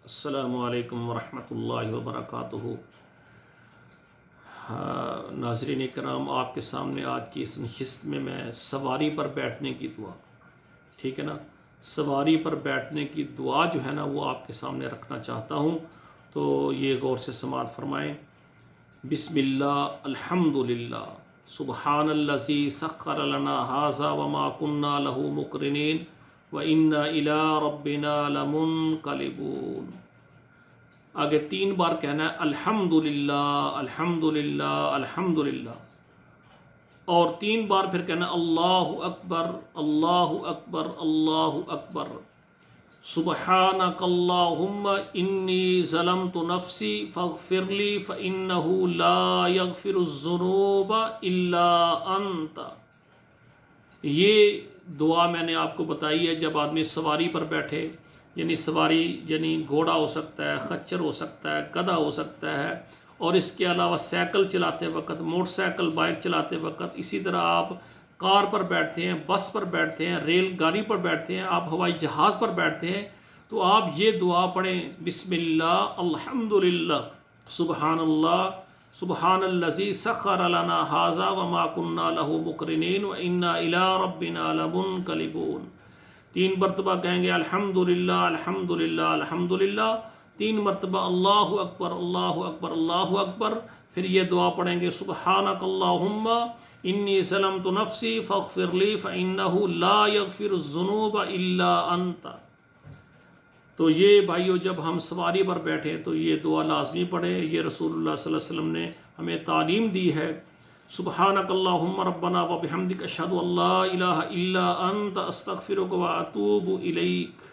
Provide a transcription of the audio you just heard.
السلام علیکم ورحمۃ اللہ وبرکاتہ۔ ناظرین کرام، آپ کے سامنے آج کی اس نشست میں سواری پر بیٹھنے کی دعا، ٹھیک ہے نا، سواری پر بیٹھنے کی دعا جو ہے نا وہ آپ کے سامنے رکھنا چاہتا ہوں، تو یہ غور سے سماعت فرمائیں۔ بسم اللہ، الحمد للہ، سبحان الذی سخر لنا ھذا وما كنا له مقرنین وَإِنَّا إِلَىٰ رَبِّنَا لَمُنْقَلِبُونَ۔ آگے 3 بار کہنا ہے الحمدللہ الحمدللہ الحمدللہ، اور 3 بار پھر کہنا ہے اللہ اکبر اللہ اکبر اللہ اکبر، سبحانک اللہم انی ظلمت نفسی فاغفر لی فإنہ لا یغفر الذنوب الا انت۔ یہ دعا میں نے آپ کو بتائی ہے جب آدمی سواری پر بیٹھے، یعنی سواری یعنی گھوڑا ہو سکتا ہے، خچر ہو سکتا ہے، گدھا ہو سکتا ہے، اور اس کے علاوہ سائیکل چلاتے وقت، موٹر سائیکل، بائک چلاتے وقت، اسی طرح آپ کار پر بیٹھتے ہیں، بس پر بیٹھتے ہیں، ریل گاڑی پر بیٹھتے ہیں، آپ ہوائی جہاز پر بیٹھتے ہیں، تو آپ یہ دعا پڑھیں، بسم اللہ الحمدللہ سبحان اللہ سبحان الذی سخر لنا ھذا وما كنا له مقرنین وإنا إلی ربنا لمنقلبون۔ 3 مرتبہ کہیں گے الحمدللہ الحمدللہ الحمدللہ، 3 مرتبہ اللہ اکبر اللہ اکبر اللہ اکبر، پھر یہ دعا پڑھیں گے سبحانک اللہم انی ظلمت نفسی فاغفر لی فإنہ لا یغفر الذنوب الا انت۔ تو یہ بھائیو، جب ہم سواری پر بیٹھیں تو یہ دعا لازمی پڑھیں، یہ رسول اللہ صلی اللہ علیہ وسلم نے ہمیں تعلیم دی ہے۔ سبحانک اللہم ربنا و بحمدک اشہد ان لا الہ الا انت استغفرک و اتوب الیک۔